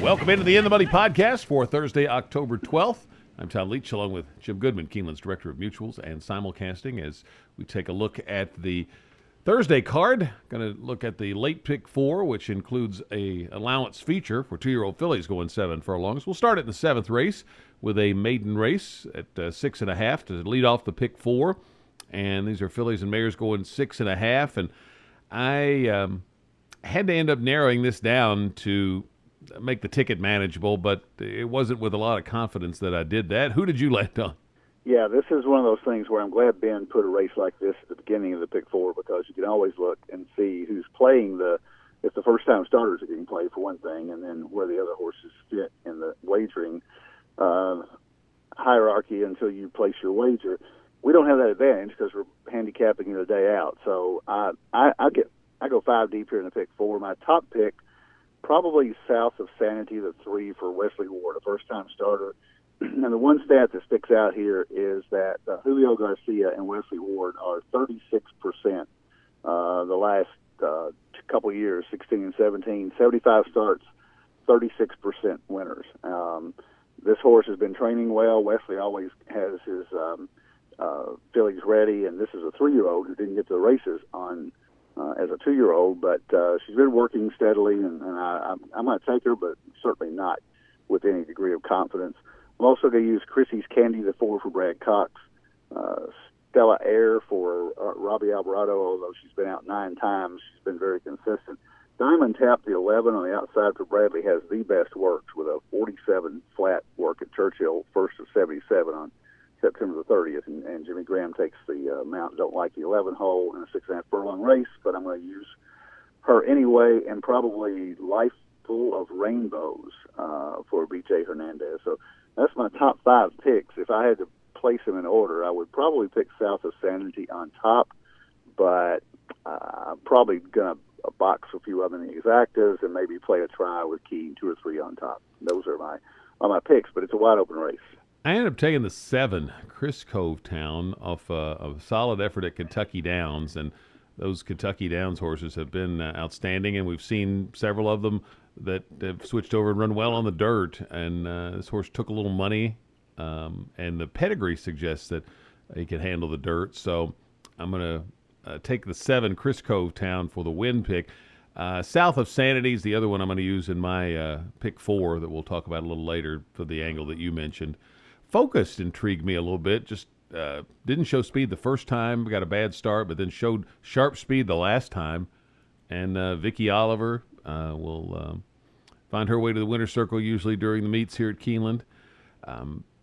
Welcome into the In the Money podcast for Thursday, October 12th. I'm Tom Leach, along with Jim Goodman, Keeneland's Director of Mutuals and Simulcasting, as we take a look at the Thursday card. Going to look at the late pick four, which includes a allowance feature for two-year-old fillies going 7 furlongs. We'll start at the 7th race with a maiden race at 6.5 to lead off the pick four. And these are fillies and mares going 6.5. And I had to end up narrowing this down to make the ticket manageable, but it wasn't with a lot of confidence that I did that. Who did you land on? Yeah, this is one of those things where I'm glad Ben put a race like this at the beginning of the pick four, because you can always look and see who's playing if the first time starters are getting played, for one thing, and then where the other horses fit in the wagering hierarchy until you place your wager. We don't have that advantage because we're handicapping it a day out. So I go 5 deep here in the pick four. My top pick, probably South of Sanity, the 3 for Wesley Ward, a first-time starter. And the one stat that sticks out here is that Julio Garcia and Wesley Ward are 36% the last couple of years, 16 and 17, 75 starts, 36% winners. This horse has been training well. Wesley always has his fillies ready, and this is a 3-year-old who didn't get to the races on as a 2-year-old, but she's been working steadily, and I'm going to take her, but certainly not with any degree of confidence. I'm also going to use Chrissy's Candy, the 4 for Brad Cox, Stella Air for Robbie Alvarado, although she's been out 9 times. She's been very consistent. Diamond Tap, the 11 on the outside for Bradley, has the best works with a 47 flat work at Churchill, first of 77 on September the 30th, and Jimmy Graham takes the mount. Don't like the 11 hole in a 6.5 furlong race, but I'm going to use her anyway, and probably Life Full of Rainbows for B.J. Hernandez. So that's my top 5 picks. If I had to place them in order, I would probably pick South of Sanity on top, but I'm probably going to box a few of them in the exactas and maybe play a try with Key 2 or 3 on top. Those are my picks, but it's a wide open race. I ended up taking the 7, Chris Covetown, off a solid effort at Kentucky Downs, and those Kentucky Downs horses have been outstanding, and we've seen several of them that have switched over and run well on the dirt, and this horse took a little money, and the pedigree suggests that he can handle the dirt, so I'm going to take the 7, Chris Covetown, for the win pick. South of Sanity is the other one I'm going to use in my pick 4 that we'll talk about a little later for the angle that you mentioned. Focused intrigued me a little bit. Just didn't show speed the first time, got a bad start, but then showed sharp speed the last time. And Vicky Oliver will find her way to the winner's circle usually during the meets here at Keeneland.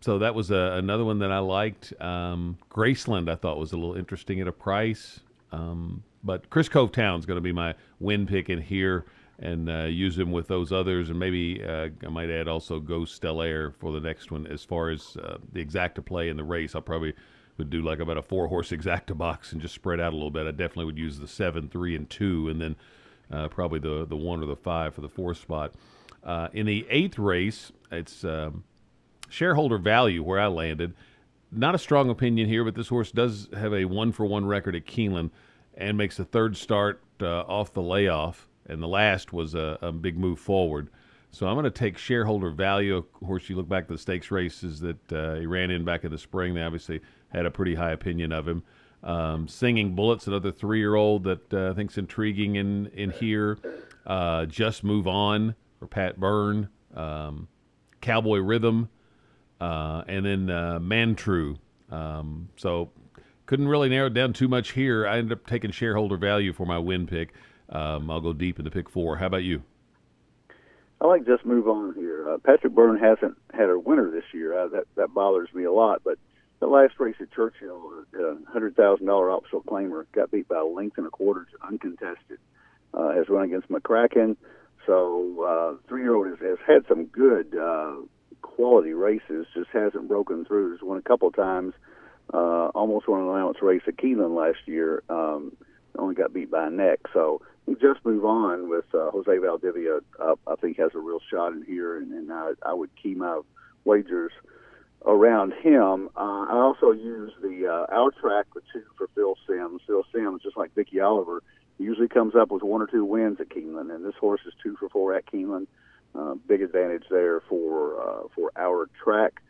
So that was another one that I liked. Graceland I thought was a little interesting at a price. But Chris Covetown's going to be my win pick in here, and use him with those others, and maybe I might add also Ghost Stellaire for the next one. As far as the exacta play in the race, I probably would do like about a 4-horse exacta box and just spread out a little bit. I definitely would use the 7, 3, and 2, and then probably the 1 or the 5 for the 4th spot. In the 8th race, it's shareholder value where I landed. Not a strong opinion here, but this horse does have a 1-for-1 record at Keeneland and makes a 3rd start off the layoff. And the last was a big move forward. So I'm going to take shareholder value. Of course, you look back to the stakes races that he ran in back in the spring. They obviously had a pretty high opinion of him. Singing Bullets, another 3-year-old that I think's intriguing in here. Just Move On for Pat Byrne. Cowboy Rhythm. And then Mantrue. So couldn't really narrow it down too much here. I ended up taking shareholder value for my win pick. I'll go deep in the pick 4. How about you? I like Just Move On here. Patrick Byrne hasn't had a winner this year. That bothers me a lot. But the last race at Churchill, $100,000 optional claimer, got beat by a length and a quarter to uncontested. Has run against McCracken. So 3-year-old has had some good quality races, just hasn't broken through. He's won a couple times. Almost won an allowance race at Keeneland last year. Only got beat by a neck. So Just Move On with Jose Valdivia I think has a real shot in here, and I would key my wagers around him. I also use the Our Track, the 2 for Phil Simms. Phil Simms, just like Vicky Oliver, usually comes up with 1 or 2 wins at Keeneland, and this horse is 2 for 4 at Keeneland. Big advantage there for our track.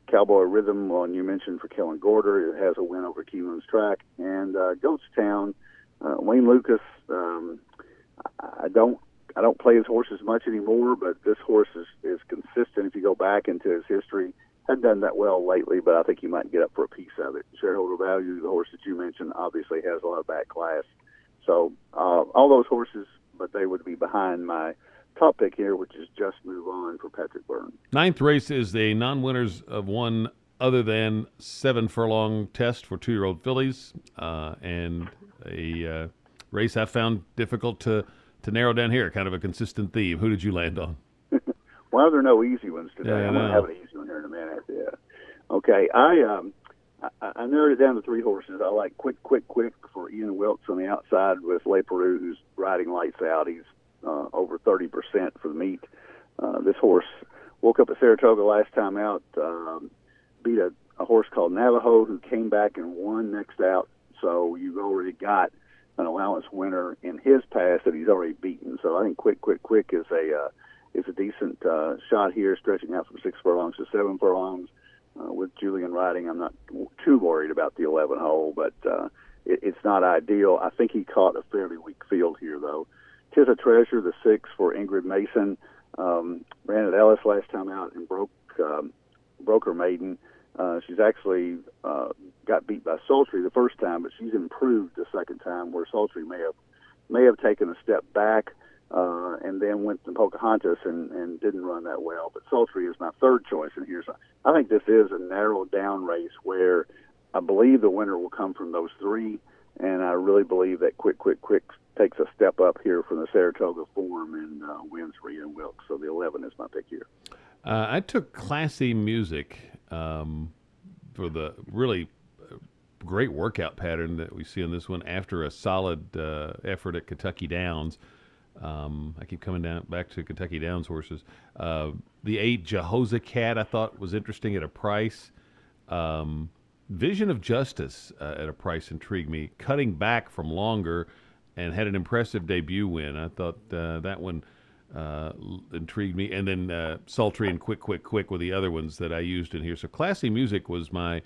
Cowboy Rhythm, one you mentioned for Kellen Gorder, it has a win over Keeneland's track. And Goatstown, Wayne Lucas, I don't play his horses much anymore, but this horse is consistent. If you go back into his history, hadn't done that well lately, but I think he might get up for a piece of it. Shareholder Value, the horse that you mentioned, obviously has a lot of back class. So all those horses, but they would be behind my top pick here, which is Just Move On for Patrick Byrne. Ninth race is the non-winners of one other than 7 furlong test for 2-year-old fillies, and a race I found difficult to narrow down here. Kind of a consistent theme. Who did you land on? Well, there are no easy ones today. Yeah, I'm going to have an easy one here in a minute. Yeah. Okay, I narrowed it down to 3 horses. I like Quick for Ian Wilkes on the outside with Le Peru, who's riding lights out. He's over 30% for the meet. This horse woke up at Saratoga last time out, beat a horse called Navajo, who came back and won next out. So you've already got an allowance winner in his pass that he's already beaten. So I think Quick is a decent shot here, stretching out from 6 furlongs to 7 furlongs. With Julian riding, I'm not too worried about the 11 hole, but it's not ideal. I think he caught a fairly weak field here, though. Tis a Treasure, the 6 for Ingrid Mason, ran at Ellis last time out and broke her maiden. She's actually got beat by Sultry the first time, but she's improved the second time, where Sultry may have taken a step back and then went to Pocahontas and didn't run that well. But Sultry is my third choice, and I think this is a narrowed down race where I believe the winner will come from those 3, and I really believe that Quick takes a step up here from the Saratoga form and wins for Ian Wilkes. So the 11 is my pick here. I took Classy Music for the really great workout pattern that we see in this one after a solid effort at Kentucky Downs. I keep coming back to Kentucky Downs horses. The 8 Jehoshaphat I thought was interesting at a price. Vision of Justice at a price intrigued me. Cutting Back from Longer and had an impressive debut win. I thought that one intrigued me. And then Sultry and Quick were the other ones that I used in here. So Classy Music was my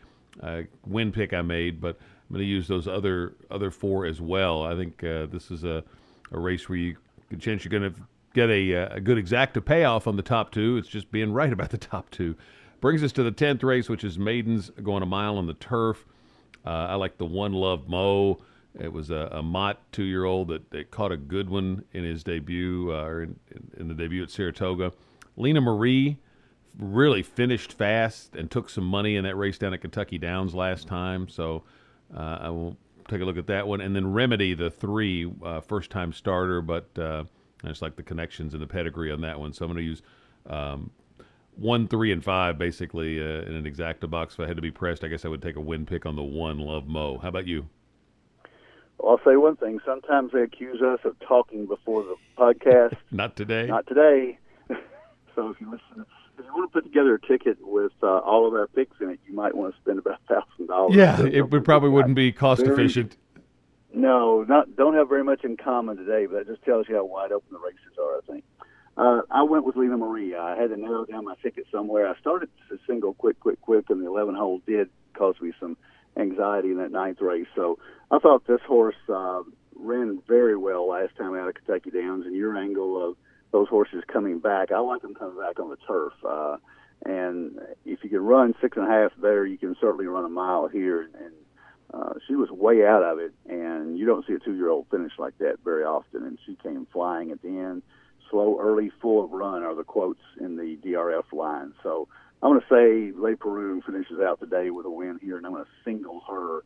win pick I made, but I'm going to use those other 4 as well. I think this is a race where you good chance you're going to get a good exacta payoff on the top 2. It's just being right about the top 2. Brings us to the 10th race, which is Maidens going a mile on the turf. I like the One Love Mo. It was a Mott 2-year-old that caught a good one in his debut, or in the debut at Saratoga. Lena Marie really finished fast and took some money in that race down at Kentucky Downs last time, so I will take a look at that one. And then Remedy, the 3, first-time starter, but I just like the connections and the pedigree on that one. So I'm going to use 1, 3, and 5 basically in an exacta box. If I had to be pressed, I guess I would take a win pick on the One Love Mo. How about you? Well, I'll say one thing. Sometimes they accuse us of talking before the podcast. Not today. Not today. So if you want to put together a ticket with all of our picks in it, you might want to spend about $1,000. Yeah, it probably wouldn't be cost efficient. No, don't have very much in common today, but that just tells you how wide open the races are, I think. I went with Lena Marie. I had to narrow down my ticket somewhere. I started to single Quick, and the 11 hole did cause me some anxiety in that 9th race. So I thought this horse ran very well last time out of Kentucky Downs, and your angle of those horses coming back, I like them coming back on the turf. And if you can run 6.5 there, you can certainly run a mile here. And she was way out of it, and you don't see a 2-year-old finish like that very often. And she came flying at the end. Slow, early, full of run are the quotes in the DRF line. So I'm going to say Le Peru finishes out today with a win here, and I'm going to single her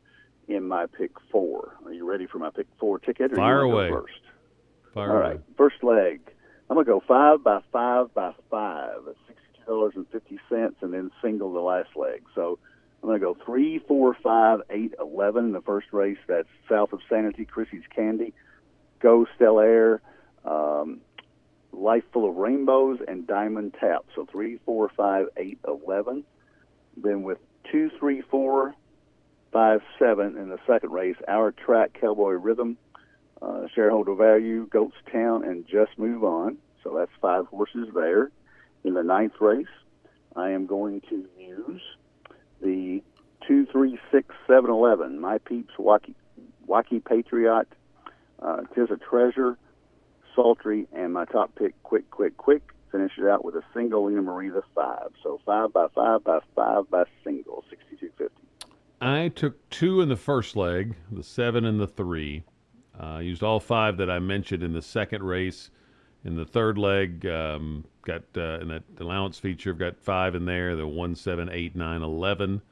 in my pick 4. Are you ready for my pick 4 ticket? Or Fire you away. go first? Fire All away. right, first leg. I'm going to go 5 by 5 by 5 at $62.50, and then single the last leg. So I'm going to go 3, 4, 5, 8, 11 in the first race. That's South of Sanity, Chrissy's Candy, Go Stellaire, Life Full of Rainbows, and Diamond Tap. So 3, 4, 5, 8, 11. Then with 2, 3, 4, 5, 7 in the second race, Our Track, Cowboy Rhythm, Shareholder Value, Goatstown, and Just Move On. So that's 5 horses there. In the 9th race, I am going to use the 2, 3, 6, 7, 11. My Peeps Waukee Patriot, Tis a Treasure, Sultry, and my top pick, Quick, Quick, Quick. Finish it out with a single Lena Marie the 5. So 5 by 5 by 5 by single, 62.50. I took 2 in the first leg, the 7 and the 3. Used all 5 that I mentioned in the second race. In the third leg, got in that allowance feature, I've got 5 in there, the 1, 7, 8, 9, 11.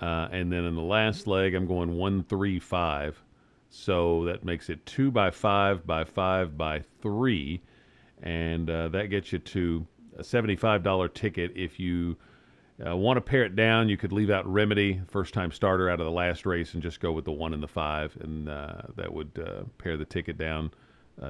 And then in the last leg, I'm going 1, 3, 5. So that makes it 2 by 5 by 5 by 3. And that gets you to a $75 ticket. If you want to pare it down, you could leave out Remedy, first-time starter out of the last race, and just go with the 1 and the 5. And that would pare the ticket down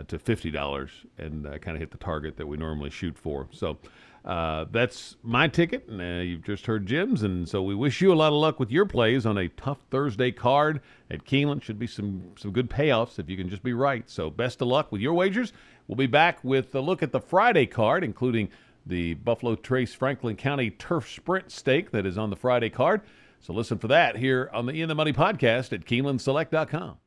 to $50 and kind of hit the target that we normally shoot for. So that's my ticket. And, you've just heard Jim's, and so we wish you a lot of luck with your plays on a tough Thursday card at Keeneland. Should be some good payoffs if you can just be right. So best of luck with your wagers. We'll be back with a look at the Friday card, including the Buffalo Trace Franklin County Turf Sprint Stake that is on the Friday card. So listen for that here on the In the Money podcast at KeenelandSelect.com.